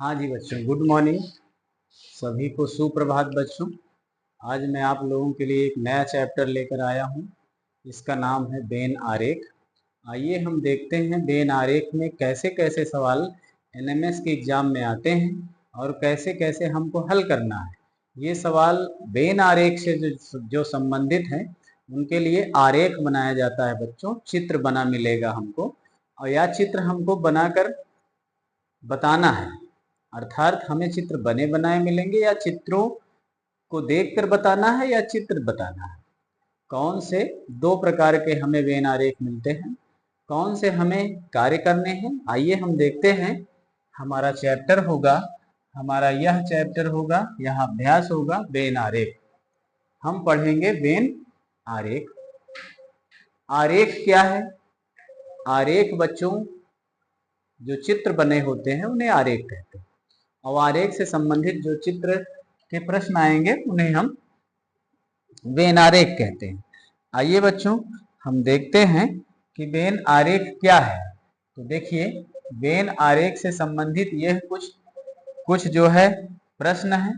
हाँ जी बच्चों, good morning. सभी को सुप्रभात बच्चों। आज मैं आप लोगों के लिए एक नया चैप्टर लेकर आया हूँ। इसका नाम है वेन आरेख। आइए हम देखते हैं वेन आरेख में कैसे कैसे सवाल एनएमएस के एग्जाम में आते हैं और कैसे कैसे हमको हल करना है। ये सवाल वेन आरेख से जो संबंधित हैं उनके लिए आरेख बनाया जाता है बच्चों। चित्र बना मिलेगा हमको और यह चित्र हमको बनाकर बताना है। अर्थात हमें चित्र बने बनाए मिलेंगे या चित्रों को देखकर बताना है या चित्र बताना है। कौन से दो प्रकार के हमें वेन आरेख मिलते हैं, कौन से हमें कार्य करने हैं, आइए हम देखते हैं। हमारा चैप्टर होगा, हमारा यह चैप्टर होगा, यह अभ्यास होगा वेन आरेख। हम पढ़ेंगे वेन आरेख। आरेख क्या है? आरेख बच्चों, जो चित्र बने होते हैं उन्हें आरेख कहते हैं और आरेख से संबंधित जो चित्र के प्रश्न आएंगे उन्हें हम वेन आरेख कहते हैं। आइए बच्चों हम देखते हैं कि वेन आरेख क्या है। तो देखिए, वेन आरेख से संबंधित यह कुछ जो है प्रश्न है।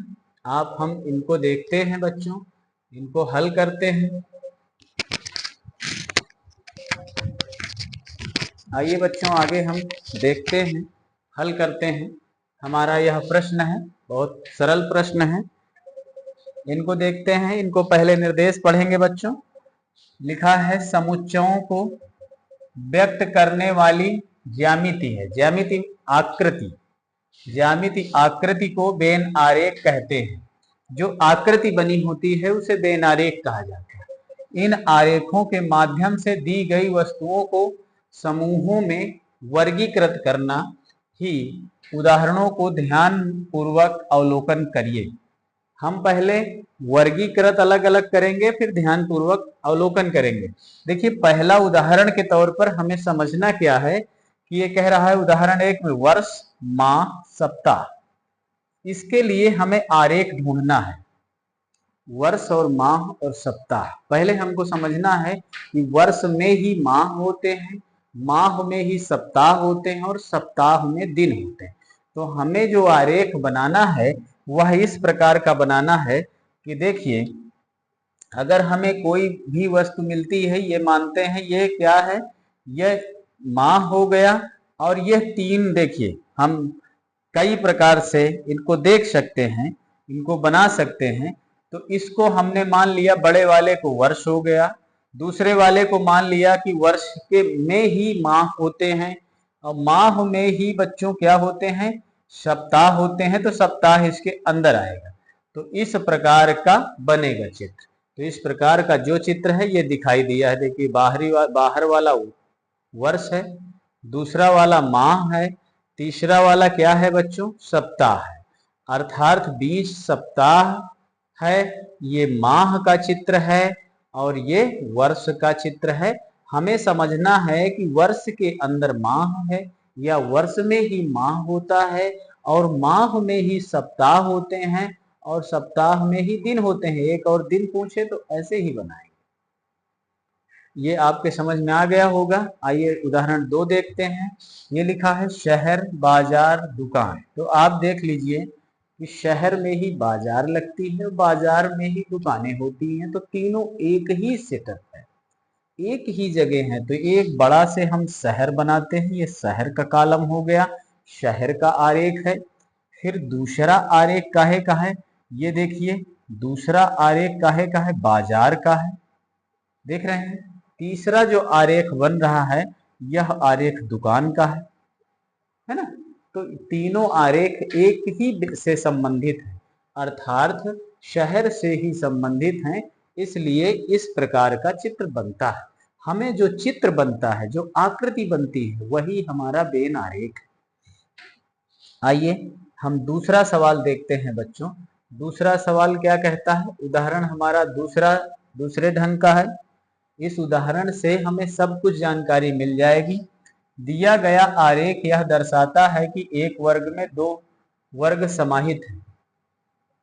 आप हम इनको देखते हैं बच्चों, इनको हल करते हैं। आइए बच्चों आगे हम देखते हैं, हल करते हैं। हमारा यह प्रश्न है, बहुत सरल प्रश्न है। इनको देखते हैं, इनको पहले निर्देश पढ़ेंगे बच्चों। लिखा है समुच्चयों को व्यक्त करने वाली ज्यामिति है। ज्यामिति आकृति, ज्यामिति आकृति को वेन आरेख कहते हैं। जो आकृति बनी होती है उसे वेन आरेख कहा जाता है। इन आरेखों के माध्यम से दी गई वस्तुओं को समूहों में वर्गीकृत करना ही। उदाहरणों को ध्यान पूर्वक अवलोकन करिए। हम पहले वर्गीकृत अलग अलग करेंगे, फिर ध्यान पूर्वक अवलोकन करेंगे। देखिए, पहला उदाहरण के तौर पर हमें समझना क्या है कि ये कह रहा है उदाहरण एक में वर्ष, माह, सप्ताह। इसके लिए हमें आरेख ढूंढना है। वर्ष और माह और सप्ताह, पहले हमको समझना है कि वर्ष में ही माह होते हैं, माह में ही सप्ताह होते हैं और सप्ताह में दिन होते हैं। तो हमें जो आरेख बनाना है वह इस प्रकार का बनाना है कि देखिए, अगर हमें कोई भी वस्तु मिलती है, ये मानते हैं ये क्या है, यह माह हो गया और यह तीन। देखिए, हम कई प्रकार से इनको देख सकते हैं, इनको बना सकते हैं। तो इसको हमने मान लिया, बड़े वाले को वर्ष हो गया, दूसरे वाले को मान लिया कि वर्ष के में ही माह होते हैं और माह में ही बच्चों क्या होते हैं, सप्ताह होते हैं। तो सप्ताह इसके अंदर आएगा। तो इस प्रकार का बनेगा चित्र। तो इस प्रकार का जो चित्र है ये दिखाई दिया है। देखिए, बाहर वाला वर्ष है, दूसरा वाला माह है, तीसरा वाला क्या है बच्चों, सप्ताह है। अर्थात 20 सप्ताह है, ये माह का चित्र है और ये वर्ष का चित्र है। हमें समझना है कि वर्ष के अंदर माह है या वर्ष में ही माह होता है और माह में ही सप्ताह होते हैं और सप्ताह में ही दिन होते हैं। एक और दिन पूछे तो ऐसे ही बनाएंगे। ये आपके समझ में आ गया होगा। आइए उदाहरण 2 देखते हैं। ये लिखा है शहर, बाजार, दुकान। तो आप देख लीजिए कि शहर में ही बाजार लगती है, बाजार में ही दुकानें होती हैं। तो तीनों एक ही सेटअप है, एक ही जगह है। तो एक बड़ा से हम शहर बनाते हैं, ये शहर का कॉलम हो गया, शहर का आरेख है। फिर दूसरा आरेख काहे का है, ये देखिए, दूसरा आरेख काहे का है, बाजार का है। देख रहे हैं। तीसरा जो आरेख बन रहा है यह आरेख दुकान का है ना। तो तीनों आरेख एक ही से संबंधित है, अर्थात शहर से ही संबंधित हैं। इसलिए इस प्रकार का चित्र बनता है। हमें जो चित्र बनता है, जो आकृति बनती है, वही हमारा वेन आरेख है। आइए हम दूसरा सवाल देखते हैं बच्चों। दूसरा सवाल क्या कहता है, उदाहरण हमारा दूसरे ढंग का है। इस उदाहरण से हमें सब कुछ जानकारी मिल जाएगी। दिया गया आरेख यह दर्शाता है कि एक वर्ग में 2 वर्ग समाहित हैं,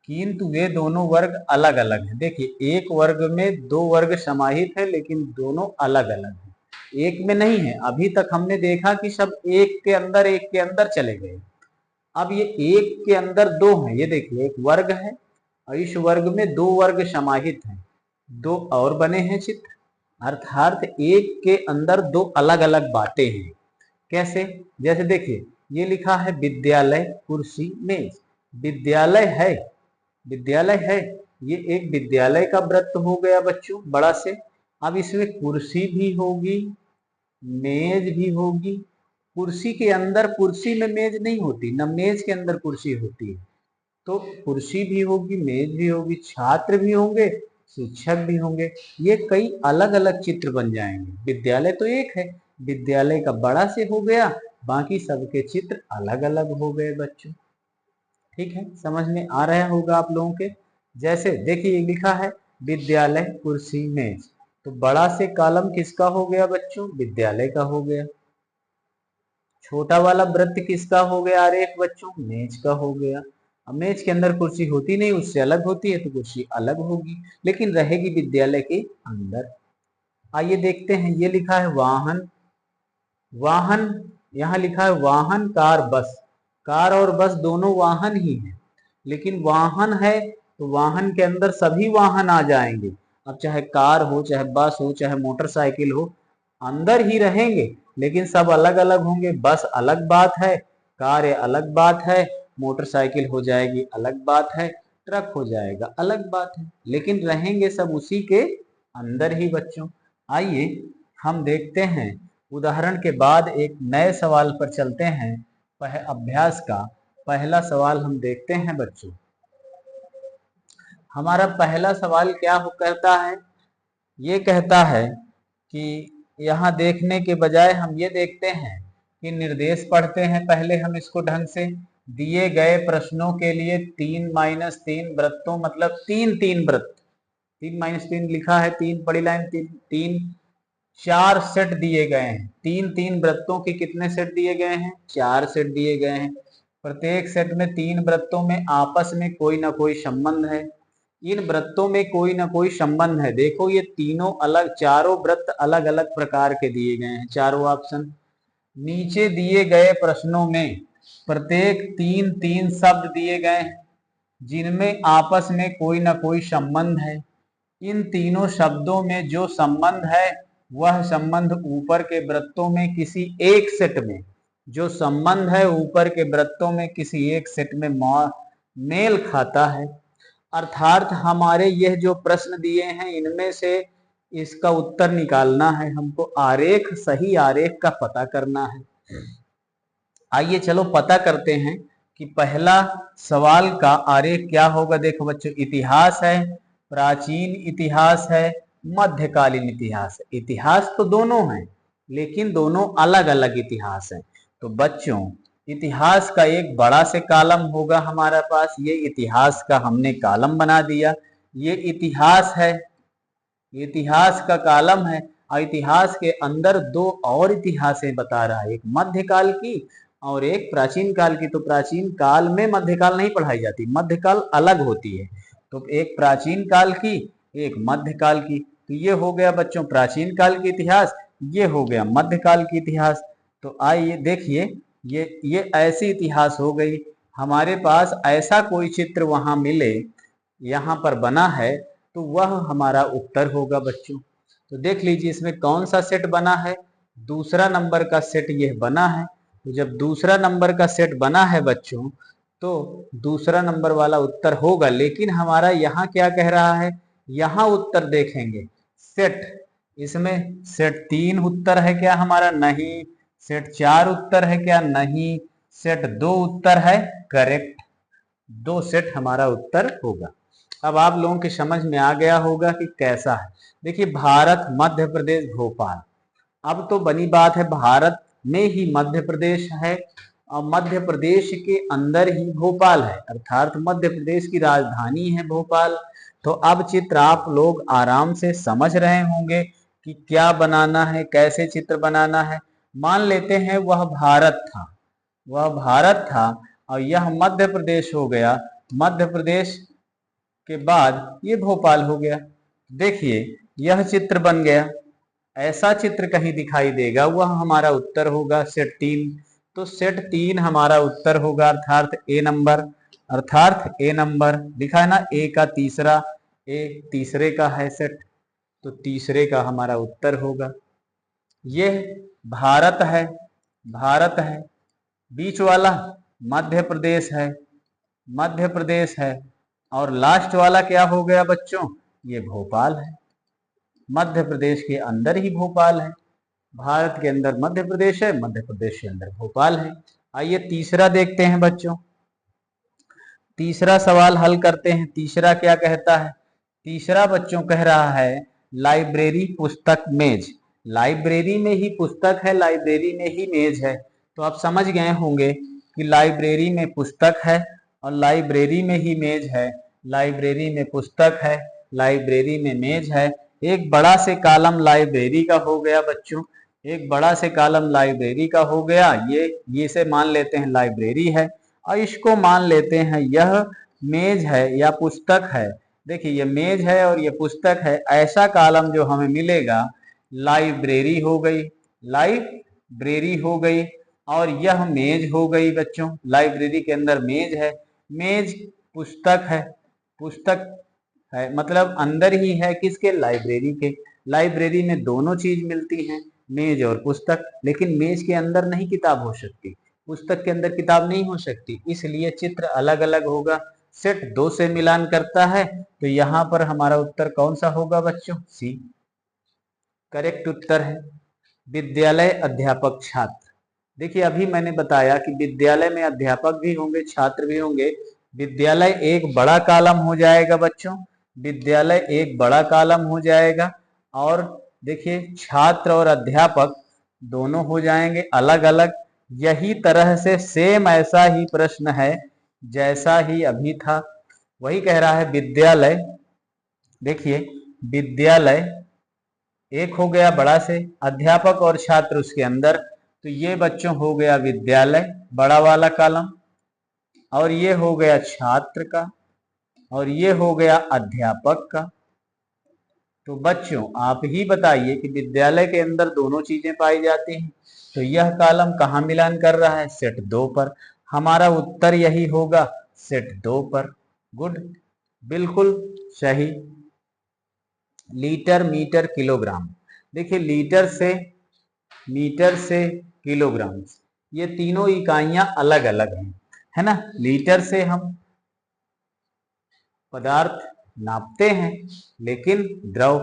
किंतु वे दोनों वर्ग अलग अलग हैं। देखिए, एक वर्ग में 2 वर्ग समाहित है लेकिन दोनों अलग अलग हैं, एक में नहीं है। अभी तक हमने देखा कि सब एक के अंदर चले गए, अब ये एक के अंदर दो हैं, ये देखिए एक वर्ग है और इस वर्ग में दो वर्ग समाहित हैं, दो और बने हैं चित्र, अर्थात एक के अंदर दो अलग अलग बातें हैं। कैसे? जैसे देखिए ये लिखा है विद्यालय कुर्सी मेज, विद्यालय है, विद्यालय है, ये एक विद्यालय का वृत्त हो गया बच्चों बड़ा से। अब इसमें कुर्सी भी होगी, मेज भी होगी, कुर्सी के अंदर कुर्सी में मेज नहीं होती, न मेज के अंदर कुर्सी होती है, तो कुर्सी भी होगी, मेज भी होगी, छात्र भी होंगे, शिक्षक भी होंगे, ये कई अलग अलग चित्र बन जाएंगे। विद्यालय तो एक है, विद्यालय का बड़ा से हो गया, बाकी सबके चित्र अलग अलग हो गए बच्चों। ठीक है, समझ में आ रहा होगा आप लोगों के। जैसे देखिए लिखा है विद्यालय कुर्सी मेज, तो बड़ा से कॉलम किसका हो गया बच्चों? विद्यालय का हो गया। छोटा वाला वृत्त किसका हो गया आरेख बच्चों? मेज का हो गया। अब मेज के अंदर कुर्सी होती नहीं, उससे अलग होती है, तो कुर्सी अलग होगी, लेकिन रहेगी विद्यालय के अंदर। आइए देखते हैं, ये लिखा है वाहन, वाहन यहाँ लिखा है वाहन कार बस, कार और बस दोनों वाहन ही हैं, लेकिन वाहन है तो वाहन के अंदर सभी वाहन आ जाएंगे। अब चाहे कार हो, चाहे बस हो, चाहे मोटरसाइकिल हो, अंदर ही रहेंगे, लेकिन सब अलग अलग होंगे। बस अलग बात है, कार अलग बात है, मोटरसाइकिल हो जाएगी अलग बात है, ट्रक हो जाएगा अलग बात है, लेकिन रहेंगे सब उसी के अंदर ही बच्चों। आइए हम देखते हैं उदाहरण के बाद एक नए सवाल पर चलते हैं। अभ्यास का पहला सवाल हम देखते हैं बच्चों। हमारा पहला सवाल क्या कहता है? ये कहता है कि यहाँ देखने के बजाय हम ये देखते हैं कि निर्देश पढ़ते हैं पहले हम इसको ढंग से। दिए गए प्रश्नों के लिए 3-3 वृत्तों, मतलब 3-3 वृत्त, 3-3 लिखा है, 3 बड़ी लाइन, 3 4 सेट दिए गए हैं। 3-3 वृत्तों के कितने सेट दिए गए हैं? 4 सेट दिए गए हैं। प्रत्येक सेट में 3 वृत्तों में आपस में कोई ना कोई संबंध है, इन वृत्तों में कोई ना कोई संबंध है। देखो ये तीनों अलग, चारों वृत्त अलग अलग प्रकार के दिए गए हैं, चारों ऑप्शन। नीचे दिए गए प्रश्नों में प्रत्येक 3-3 शब्द दिए गए हैं जिनमें आपस में कोई ना कोई संबंध है। इन तीनों शब्दों में जो संबंध है वह संबंध ऊपर के वृत्तों में किसी एक सेट में, जो संबंध है ऊपर के वृत्तों में किसी एक सेट में मेल खाता है। अर्थात हमारे यह जो प्रश्न दिए हैं इनमें से इसका उत्तर निकालना है हमको, आरेख, सही आरेख का पता करना है। आइए चलो पता करते हैं कि पहला सवाल का आरेख क्या होगा। देखो बच्चों, इतिहास है, प्राचीन इतिहास है, मध्यकालीन इतिहास है। इतिहास तो दोनों हैं, लेकिन दोनों अलग अलग इतिहास हैं। तो बच्चों इतिहास का एक बड़ा से कॉलम होगा हमारे पास, ये इतिहास का हमने कॉलम बना दिया। ये इतिहास है, इतिहास का कॉलम है, और इतिहास के अंदर दो और इतिहासें बता रहा है, एक मध्यकाल की और एक प्राचीन काल की। तो प्राचीन काल में मध्यकाल नहीं पढ़ाई जाती, मध्यकाल अलग होती है। तो एक प्राचीन काल की, एक मध्यकाल की। तो ये हो गया बच्चों प्राचीन काल की इतिहास, ये हो गया मध्यकाल की इतिहास। तो आइए देखिए, ये ऐसी इतिहास हो गई। हमारे पास ऐसा कोई चित्र वहां मिले, यहाँ पर बना है, तो वह हमारा उत्तर होगा बच्चों। तो देख लीजिए इसमें कौन सा सेट बना है? दूसरा नंबर का सेट यह बना है। तो जब दूसरा नंबर का सेट बना है बच्चों, तो दूसरा नंबर वाला उत्तर होगा। लेकिन हमारा यहाँ क्या कह रहा है? यहाँ उत्तर देखेंगे सेट, इसमें सेट 3 उत्तर है क्या हमारा? नहीं। सेट 4 उत्तर है क्या? नहीं। सेट 2 उत्तर है, करेक्ट, 2 सेट हमारा उत्तर होगा। अब आप लोगों की समझ में आ गया होगा कि कैसा है। देखिए भारत, मध्य प्रदेश, भोपाल। अब तो बनी बात है, भारत में ही मध्य प्रदेश है और मध्य प्रदेश के अंदर ही भोपाल है, अर्थात मध्य प्रदेश की राजधानी है भोपाल। तो अब चित्र आप लोग आराम से समझ रहे होंगे कि क्या बनाना है, कैसे चित्र बनाना है। मान लेते हैं वह भारत था, वह भारत था और यह मध्य प्रदेश हो गया। मध्य प्रदेश के बाद ये भोपाल हो गया। देखिए यह चित्र बन गया। ऐसा चित्र कहीं दिखाई देगा, वह हमारा उत्तर होगा। सेट 3 तो सेट 3 हमारा उत्तर होगा, अर्थात ए नंबर, अर्थात ए नंबर लिखा है ना, ए का तीसरा, ए तीसरे का है सेट, तो तीसरे का हमारा उत्तर होगा। ये भारत है, भारत है, बीच वाला मध्य प्रदेश है, मध्य प्रदेश है, और लास्ट वाला क्या हो गया बच्चों, ये भोपाल है। मध्य प्रदेश के अंदर ही भोपाल है, भारत के अंदर मध्य प्रदेश है, मध्य प्रदेश के अंदर भोपाल है। आइए तीसरा देखते हैं बच्चों, तीसरा सवाल हल करते हैं। तीसरा क्या कहता है, तीसरा बच्चों कह रहा है लाइब्रेरी पुस्तक मेज, लाइब्रेरी में ही पुस्तक है, लाइब्रेरी में ही मेज है। तो आप समझ गए होंगे कि लाइब्रेरी में पुस्तक है और लाइब्रेरी में ही मेज है, लाइब्रेरी में पुस्तक है, लाइब्रेरी में मेज है। एक बड़ा से कॉलम लाइब्रेरी का हो गया बच्चों, एक बड़ा से कॉलम लाइब्रेरी का हो गया, ये से मान लेते हैं लाइब्रेरी है, और इसको मान लेते हैं यह मेज है या पुस्तक है। देखिए ये मेज है और ये पुस्तक है, ऐसा कॉलम जो हमें मिलेगा लाइब्रेरी हो गई, लाइब्रेरी हो गई, और यह मेज हो गई बच्चों, लाइब्रेरी के अंदर मेज है, मेज पुस्तक है, पुस्तक है, मतलब अंदर ही है किसके, लाइब्रेरी के। लाइब्रेरी में दोनों चीज मिलती हैं, मेज और पुस्तक, लेकिन मेज के अंदर नहीं किताब हो सकती, पुस्तक के अंदर किताब नहीं हो सकती, इसलिए चित्र अलग अलग होगा। सेट 2 से मिलान करता है, तो यहाँ पर हमारा उत्तर कौन सा होगा बच्चों, सी करेक्ट उत्तर है। विद्यालय अध्यापक छात्र, देखिए अभी मैंने बताया कि विद्यालय में अध्यापक भी होंगे, छात्र भी होंगे। विद्यालय एक बड़ा कॉलम हो जाएगा बच्चों, विद्यालय एक बड़ा कॉलम हो जाएगा, और देखिए छात्र और अध्यापक दोनों हो जाएंगे अलग अलग। यही तरह से सेम ऐसा ही प्रश्न है जैसा ही अभी था, वही कह रहा है विद्यालय, देखिए विद्यालय एक हो गया बड़ा से, अध्यापक और छात्र उसके अंदर, तो ये बच्चों हो गया विद्यालय बड़ा वाला कॉलम, और ये हो गया छात्र का, और ये हो गया अध्यापक का। तो बच्चों आप ही बताइए कि विद्यालय के अंदर दोनों चीजें पाई जाती हैं, तो यह कॉलम कहाँ मिलान कर रहा है, सेट 2 पर। हमारा उत्तर यही होगा, सेट 2 पर। गुड, बिल्कुल सही। लीटर, मीटर, किलोग्राम, देखिए लीटर से, मीटर से किलोग्राम, ये तीनों इकाइयां अलग अलग हैं, है ना। लीटर से हम पदार्थ नापते हैं लेकिन द्रव,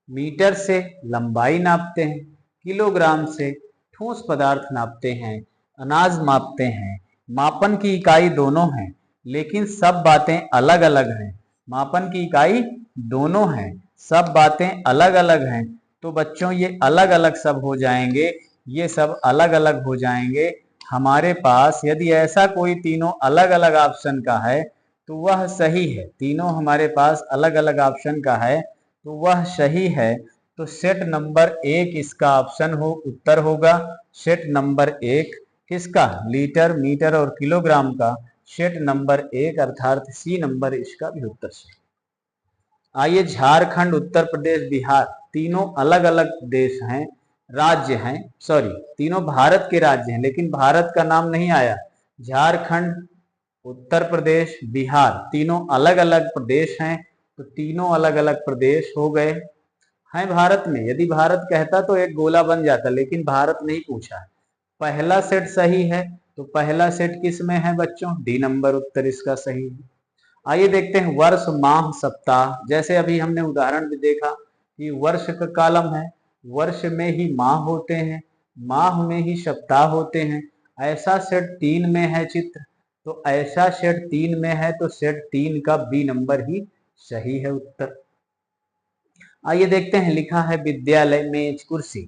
मीटर से लंबाई नापते हैं, किलोग्राम से ठोस पदार्थ नापते हैं, अनाज मापते हैं। मापन की इकाई दोनों हैं लेकिन सब बातें अलग अलग हैं, मापन की इकाई दोनों हैं, सब बातें अलग अलग हैं। तो बच्चों ये अलग अलग सब हो जाएंगे, ये सब अलग अलग हो जाएंगे। हमारे पास यदि ऐसा कोई तीनों अलग अलग ऑप्शन का है तो वह सही है, तीनों हमारे पास अलग अलग ऑप्शन का है तो वह सही है। तो सेट नंबर 1 इसका ऑप्शन हो, उत्तर होगा सेट नंबर 1 किसका, लीटर, मीटर और किलोग्राम का, सेट नंबर 1 अर्थात सी नंबर इसका भी उत्तर सही। आइए झारखंड, उत्तर प्रदेश, बिहार तीनों अलग अलग देश हैं, राज्य हैं, सॉरी तीनों भारत के राज्य हैं लेकिन भारत का नाम नहीं आया। झारखंड, उत्तर प्रदेश, बिहार तीनों अलग अलग प्रदेश हैं, तो तीनों अलग अलग प्रदेश हो गए हैं भारत में। यदि भारत कहता तो एक गोला बन जाता, लेकिन भारत नहीं पूछा। पहला सेट सही है, तो पहला सेट किस में है बच्चों, डी नंबर उत्तर इसका सही है। आइए देखते हैं वर्ष, माह, सप्ताह, जैसे अभी हमने उदाहरण भी देखा कि वर्ष का कॉलम है, वर्ष में ही माह होते हैं, माह में ही सप्ताह होते हैं। ऐसा सेट 3 में है चित्र, तो ऐसा सेट 3 में है तो सेट 3 का बी नंबर ही सही है उत्तर। आइए देखते हैं, लिखा है विद्यालय, मेज, कुर्सी।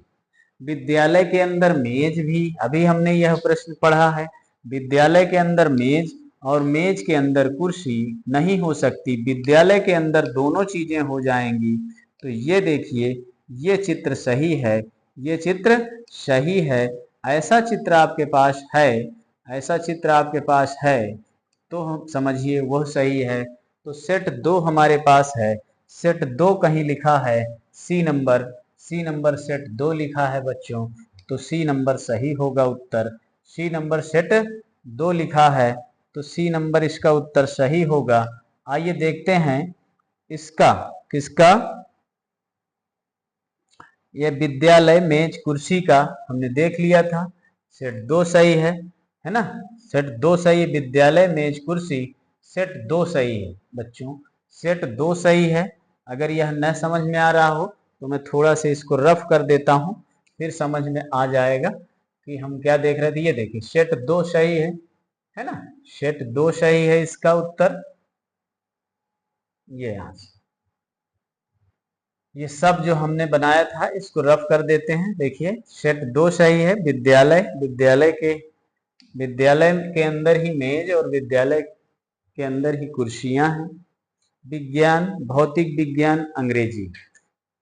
विद्यालय के अंदर मेज भी, अभी हमने यह प्रश्न पढ़ा है, विद्यालय के अंदर मेज और मेज के अंदर कुर्सी नहीं हो सकती, विद्यालय के अंदर दोनों चीजें हो जाएंगी। तो ये देखिए ये चित्र सही है, ये चित्र सही है। ऐसा चित्र आपके पास है, ऐसा चित्र आपके पास है तो हम समझिए वह सही है। तो सेट 2 हमारे पास है, सेट 2 कहीं लिखा है C number, C number set 2 लिखा है बच्चों, तो सी नंबर सही होगा उत्तर। सी नंबर सेट 2 लिखा है तो सी नंबर इसका उत्तर सही होगा। आइए देखते हैं इसका, किसका, ये विद्यालय मेज कुर्सी का हमने देख लिया था। सेट 2 सही है ना। सेट 2 सही, विद्यालय मेज कुर्सी सेट 2 सही है बच्चों, सेट 2 सही है। अगर यह न समझ में आ रहा हो तो मैं थोड़ा सा इसको रफ कर देता हूं, फिर समझ में आ जाएगा कि हम क्या देख रहे थे। ये देखिए सेट 2 सही है ना। सेट 2 सही है इसका उत्तर। ये यहां से ये सब जो हमने बनाया था इसको रफ कर देते हैं। देखिए सेट 2 सही है, विद्यालय के अंदर ही मेज और विद्यालय के अंदर ही कुर्सियां हैं। विज्ञान, भौतिक विज्ञान, अंग्रेजी,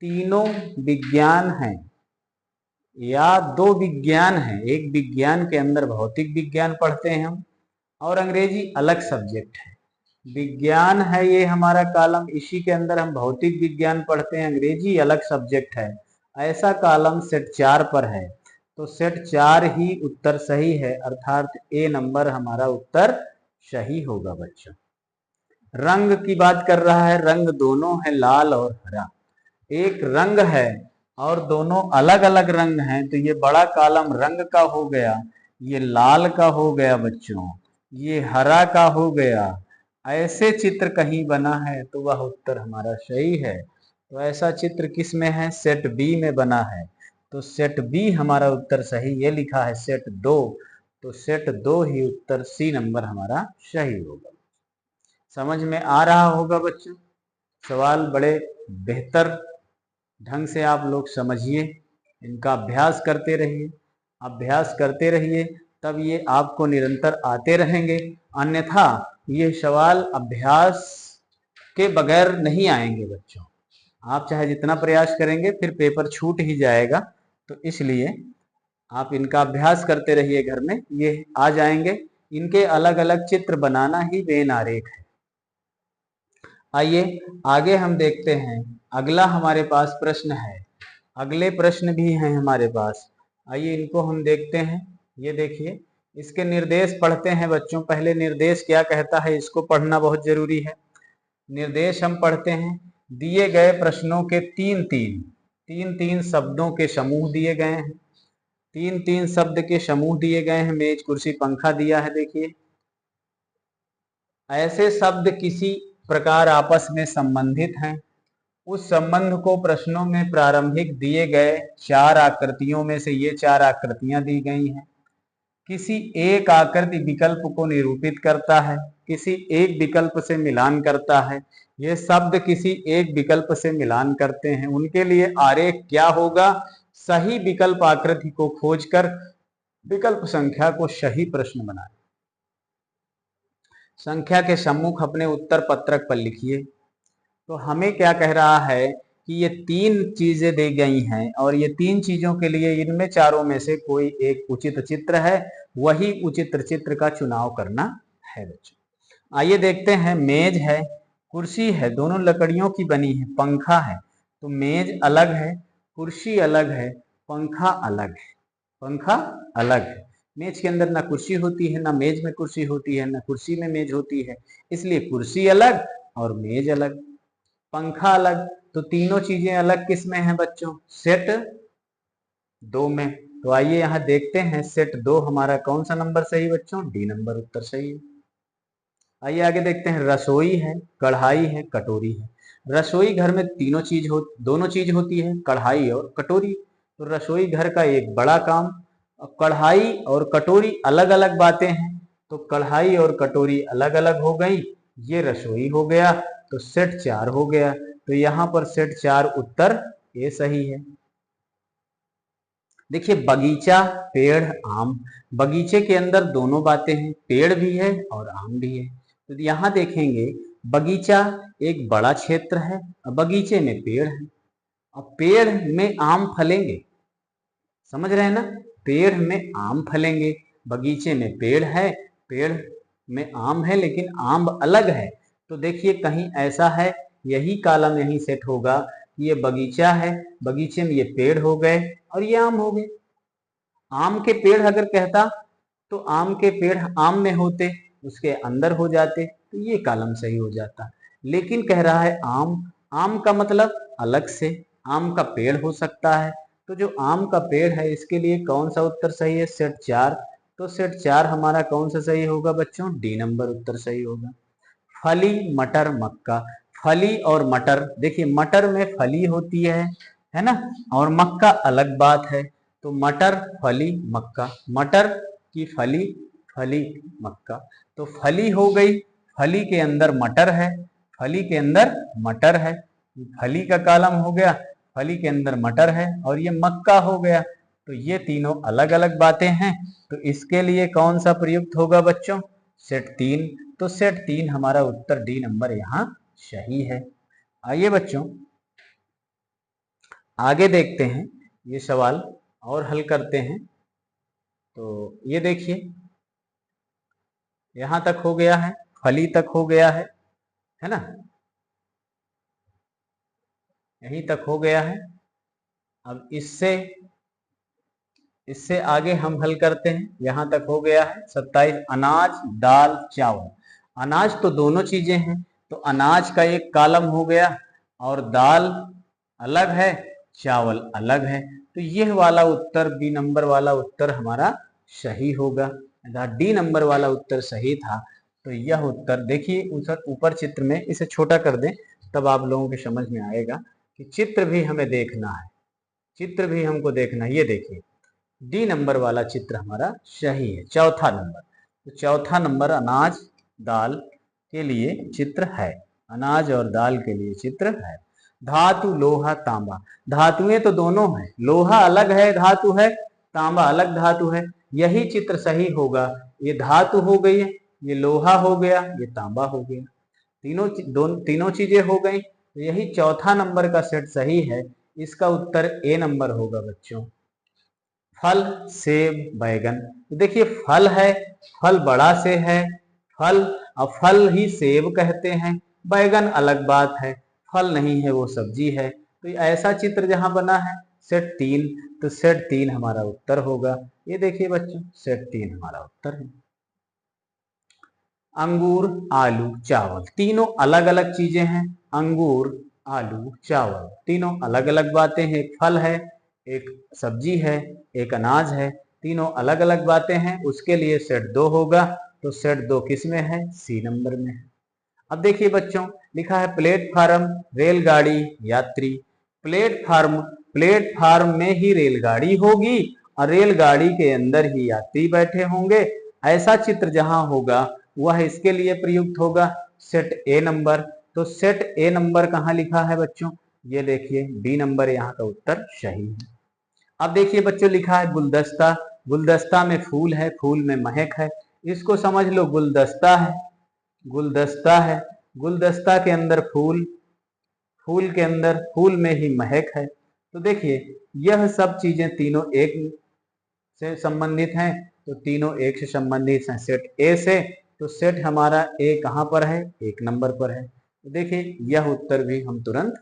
तीनों विज्ञान हैं या 2 विज्ञान हैं। एक विज्ञान के अंदर भौतिक विज्ञान पढ़ते हैं हम, और अंग्रेजी अलग सब्जेक्ट है। विज्ञान है ये हमारा कॉलम, इसी के अंदर हम भौतिक विज्ञान पढ़ते हैं, अंग्रेजी अलग सब्जेक्ट है। ऐसा कॉलम सेट 4 पर है, तो सेट 4 ही उत्तर सही है, अर्थात ए नंबर हमारा उत्तर सही होगा बच्चों। रंग की बात कर रहा है, रंग दोनों है लाल और हरा। एक रंग है और दोनों अलग अलग रंग हैं, तो ये बड़ा कॉलम रंग का हो गया, ये लाल का हो गया बच्चों, ये हरा का हो गया। ऐसे चित्र कहीं बना है तो वह उत्तर हमारा सही है। तो ऐसा चित्र किस में है, सेट बी में बना है, तो सेट बी हमारा उत्तर सही। ये लिखा है सेट 2, तो सेट 2 ही उत्तर सी नंबर हमारा सही होगा। समझ में आ रहा होगा बच्चों, सवाल बड़े बेहतर ढंग से आप लोग समझिए, इनका अभ्यास करते रहिए, अभ्यास करते रहिए, तब ये आपको निरंतर आते रहेंगे। अन्यथा ये सवाल अभ्यास के बगैर नहीं आएंगे बच्चों। आप चाहे जितना प्रयास करेंगे फिर पेपर छूट ही जाएगा। तो इसलिए आप इनका अभ्यास करते रहिए घर में, ये आ जाएंगे। इनके अलग अलग चित्र बनाना ही वेन आरेख है। आइए आगे हम देखते हैं, अगला हमारे पास प्रश्न है, अगले प्रश्न भी हैं हमारे पास। आइए इनको हम देखते हैं। ये देखिए इसके निर्देश पढ़ते हैं बच्चों। पहले निर्देश क्या कहता है इसको पढ़ना बहुत जरूरी है। निर्देश हम पढ़ते हैं, दिए गए प्रश्नों के तीन तीन शब्दों के समूह दिए गए हैं। तीन शब्द के समूह दिए गए हैं। मेज, कुर्सी, पंखा दिया है। देखिए ऐसे शब्द किसी प्रकार आपस में संबंधित हैं। उस संबंध को प्रश्नों में प्रारंभिक दिए गए 4 आकृतियों में से ये 4 आकृतियां दी गई हैं। किसी एक आकृति विकल्प को निरूपित करता है, किसी एक विकल्प से मिलान करता है। ये शब्द किसी एक विकल्प से मिलान करते हैं, उनके लिए आरेख क्या होगा। सही विकल्प आकृति को खोजकर विकल्प संख्या को सही प्रश्न बनाएं। संख्या के सम्मुख अपने उत्तर पत्रक पर लिखिए। तो हमें क्या कह रहा है कि ये 3 चीजें दी गई हैं और ये 3 चीजों के लिए इनमें चारों में से कोई एक उचित चित्र है, वही उचित चित्र का चुनाव करना है बच्चों। आइए देखते हैं, मेज है, कुर्सी है, दोनों लकड़ियों की बनी है, पंखा है। तो मेज अलग है, कुर्सी अलग है, पंखा अलग है। पंखा अलग है। मेज के अंदर ना कुर्सी होती है, ना मेज में कुर्सी होती है, ना कुर्सी में मेज होती है, इसलिए कुर्सी अलग और मेज अलग, पंखा अलग। तो तीनों चीजें अलग किस में है बच्चों, सेट 2 में। तो आइए यहां देखते हैं सेट 2 हमारा कौन सा नंबर सही बच्चों, डी नंबर उत्तर सही है। आइए आगे देखते हैं, रसोई है, कढ़ाई है, कटोरी है। रसोई घर में दोनों चीज होती है, कढ़ाई और कटोरी। तो रसोई घर का एक बड़ा काम। कढ़ाई और कटोरी अलग अलग बातें हैं, तो कढ़ाई और कटोरी अलग अलग हो गई, ये रसोई हो गया, तो सेट 4 हो गया। तो यहां पर सेट 4 उत्तर ये सही है। देखिए बगीचा, पेड़, आम। बगीचे के अंदर दोनों बातें हैं, पेड़ भी है और आम भी है। तो यहां देखेंगे बगीचा एक बड़ा क्षेत्र है, बगीचे में पेड़ है, अब पेड़ में आम फलेंगे, समझ रहे हैं ना, पेड़ में आम फलेंगे। बगीचे में पेड़ है, पेड़ में आम है, लेकिन आम अलग है। तो देखिए कहीं ऐसा है, यही कॉलम यही सेट होगा कि ये बगीचा है, बगीचे में ये पेड़ हो गए और ये आम हो गए। आम के पेड़ अगर कहता तो आम के पेड़ आम में होते, उसके अंदर हो जाते, तो ये कॉलम सही हो जाता। लेकिन कह रहा है आम, आम का मतलब अलग से आम का पेड़ हो सकता है, तो जो आम का पेड़ है इसके लिए कौन सा उत्तर सही है? सेट 4। तो सेट 4 हमारा कौन सा सही होगा बच्चों? डी नंबर उत्तर सही होगा। फली, मटर, मक्का। फली और मटर, देखिए मटर में फली होती है ना, और मक्का अलग बात है। तो मटर, फली, मक्का, मटर की फली, फली, मक्का। तो फली हो गई, फली के अंदर मटर है, फली के अंदर मटर है, फली का कॉलम हो गया, फली के अंदर मटर है, और ये मक्का हो गया। तो ये तीनों अलग अलग बातें हैं, तो इसके लिए कौन सा प्रयुक्त होगा बच्चों? सेट 3। तो सेट 3 हमारा उत्तर डी नंबर यहाँ सही है। आइए बच्चों आगे देखते हैं, ये सवाल और हल करते हैं। तो ये देखिए यहां तक हो गया है, फली तक हो गया है ना, यहीं तक हो गया है। अब इससे आगे हम हल करते हैं। यहां तक हो गया है 27। अनाज, दाल, चावल। अनाज तो दोनों चीजें हैं, तो अनाज का एक कॉलम हो गया, और दाल अलग है, चावल अलग है। तो यह वाला उत्तर, बी नंबर वाला उत्तर हमारा सही होगा। डी नंबर वाला उत्तर सही था। तो यह उत्तर देखिए ऊपर चित्र में, इसे छोटा कर दें तब आप लोगों के समझ में आएगा कि चित्र भी हमें देखना है, चित्र भी हमको देखना है। ये देखिए डी नंबर वाला चित्र हमारा सही है, चौथा नंबर। तो चौथा नंबर अनाज दाल के लिए चित्र है, अनाज और दाल के लिए चित्र है। धातु, लोहा, तांबा। धातुएं तो दोनों हैं, लोहा अलग है धातु है, तांबा अलग धातु है, यही चित्र सही होगा। ये धातु हो गई, ये लोहा हो गया, ये तांबा हो गया, तीनों चीजें हो गई। तो यही चौथा नंबर का सेट सही है। इसका उत्तर ए नंबर होगा बच्चों। फल, सेब, बैगन। देखिए फल है, फल बड़ा से है, फल, अब फल ही सेब कहते हैं, बैगन अलग बात है, फल नहीं है वो सब्जी है। तो ऐसा चित्र जहां बना है सेट 3, तो सेट 3 हमारा उत्तर होगा। ये देखिए बच्चों सेट 3 हमारा उत्तर है। अंगूर, आलू, चावल, तीनों अलग अलग चीजें हैं। अंगूर, आलू, चावल, तीनों अलग अलग बातें हैं। एक फल है, एक सब्जी है, एक अनाज है, तीनों अलग अलग बातें हैं। उसके लिए सेट 2 होगा। तो सेट 2 किस में है? सी नंबर में है। अब देखिए बच्चों लिखा है प्लेटफार्म, रेलगाड़ी, यात्री। प्लेटफार्म, प्लेटफार्म में ही रेलगाड़ी होगी और रेलगाड़ी के अंदर ही यात्री बैठे होंगे। ऐसा चित्र जहां होगा वह इसके लिए प्रयुक्त होगा। सेट ए नंबर। तो सेट ए नंबर कहां लिखा है बच्चों? ये देखिए डी नंबर यहाँ का उत्तर सही है। अब देखिए बच्चों लिखा है गुलदस्ता। गुलदस्ता में फूल है, फूल में महक है, इसको समझ लो गुलदस्ता है, गुलदस्ता है, गुलदस्ता के अंदर फूल, फूल के अंदर फूल में ही महक है। तो देखिए यह सब चीजें तीनों एक से संबंधित हैं, तो तीनों एक से संबंधित हैं सेट ए से। तो सेट हमारा ए कहां पर है? 1 नंबर पर है। तो देखिए यह उत्तर भी हम तुरंत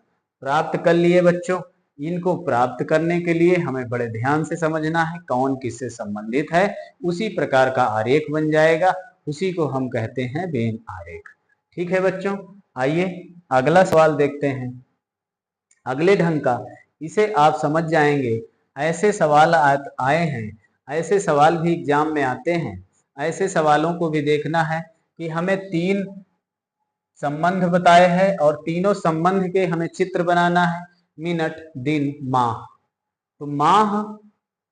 प्राप्त कर लिए बच्चों। इनको प्राप्त करने के लिए हमें बड़े ध्यान से समझना है कौन किससे संबंधित है, उसी प्रकार का आरेख बन जाएगा, उसी को हम कहते हैं वेन आरेख। ठीक है बच्चों, आइए अगला सवाल देखते हैं अगले ढंग का। इसे आप समझ जाएंगे। ऐसे सवाल आए हैं, ऐसे सवाल भी एग्जाम में आते हैं, ऐसे सवालों को भी देखना है कि हमें 3 संबंध बताए हैं और तीनों संबंध के हमें चित्र बनाना है। मिनट, दिन, माह। तो माह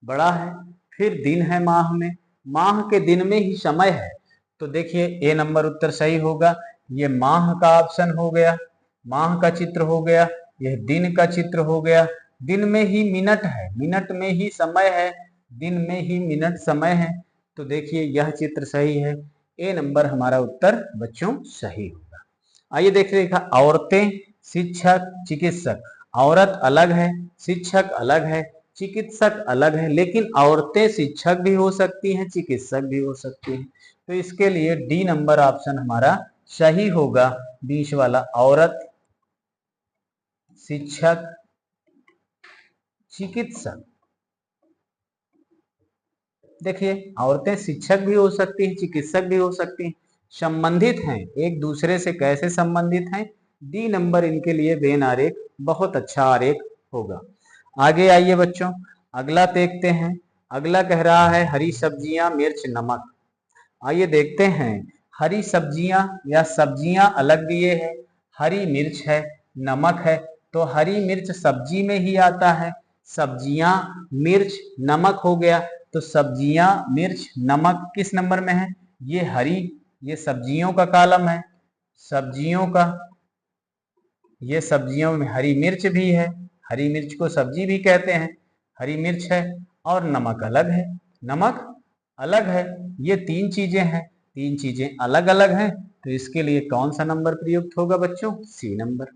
बड़ा है, फिर दिन है माह में, माह के दिन में ही समय है। तो देखिए ए नंबर उत्तर सही होगा। ये माह का ऑप्शन हो गया, माह का चित्र हो गया, यह दिन का चित्र हो गया। दिन में ही मिनट है, मिनट में ही समय है, दिन में ही मिनट समय है। तो देखिए यह चित्र सही है। ए नंबर हमारा उत्तर बच्चों सही होगा। आइए देखिए लिखा औरतें, शिक्षक, चिकित्सक। औरत अलग है, शिक्षक अलग है, चिकित्सक अलग है, लेकिन औरतें शिक्षक भी हो सकती हैं, चिकित्सक भी हो सकती हैं। तो इसके लिए डी नंबर ऑप्शन हमारा सही होगा, बीच वाला। औरत, शिक्षक, चिकित्सक। देखिए, औरतें शिक्षक भी हो सकती हैं, चिकित्सक भी हो सकती हैं, संबंधित हैं, एक दूसरे से कैसे संबंधित हैं, डी नंबर इनके लिए वेन आरेख बहुत अच्छा आरेख होगा। आगे आइए बच्चों, अगला देखते हैं। अगला कह रहा है हरी सब्जियां, मिर्च, नमक। आइए देखते हैं, हरी सब्जियां या सब्जियां अलग दिए है, हरी मिर्च है, नमक है, तो हरी मिर्च सब्जी में ही आता है, सब्जियां, मिर्च, नमक हो गया, तो सब्जियां, मिर्च, नमक किस नंबर में है? ये हरी, ये सब्जियों का कॉलम है, सब्जियों का, ये सब्जियों में हरी मिर्च भी है, हरी मिर्च को सब्जी भी कहते हैं, हरी मिर्च है, और नमक अलग है, नमक अलग है। ये तीन चीजें हैं, तीन चीजें अलग अलग हैं, तो इसके लिए कौन सा नंबर प्रयुक्त होगा बच्चों? सी नंबर।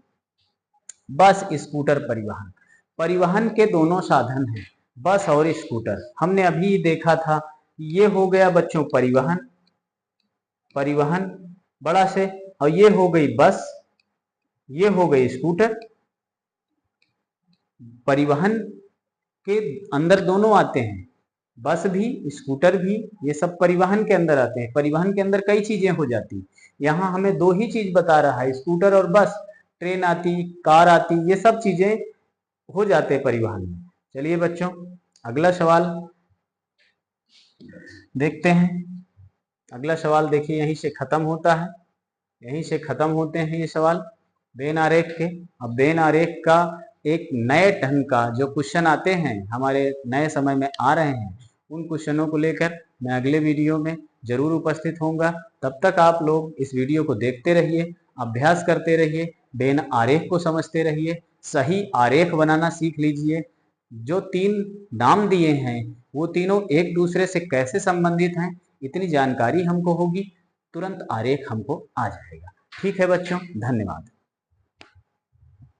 बस, स्कूटर, परिवहन। परिवहन के दोनों साधन हैं, बस और स्कूटर। हमने अभी देखा था, ये हो गया बच्चों परिवहन, परिवहन बड़ा से, और ये हो गई बस, ये हो गई स्कूटर। परिवहन के अंदर दोनों आते हैं, बस भी, स्कूटर भी, ये सब परिवहन के अंदर आते हैं। परिवहन के अंदर कई चीजें हो जाती, यहाँ हमें दो ही चीज बता रहा है, स्कूटर और बस। ट्रेन आती, कार आती, ये सब चीजें हो जाते हैं परिवहन में। चलिए बच्चों, अगला सवाल देखते हैं। अगला सवाल देखिए, यहीं से खत्म होता है, यहीं से खत्म होते हैं ये सवाल वेन आरेख के। अब वेन आरेख का एक नए ढंग का जो क्वेश्चन आते हैं, हमारे नए समय में आ रहे हैं, उन क्वेश्चनों को लेकर मैं अगले वीडियो में जरूर उपस्थित होऊंगा। तब तक आप लोग इस वीडियो को देखते रहिए, अभ्यास करते रहिए, वेन आरेख को समझते रहिए, सही आरेख बनाना सीख लीजिए। जो तीन नाम दिए हैं वो तीनों एक दूसरे से कैसे संबंधित हैं, इतनी जानकारी हमको होगी, तुरंत आरेख हमको आ जाएगा। ठीक है बच्चों, धन्यवाद।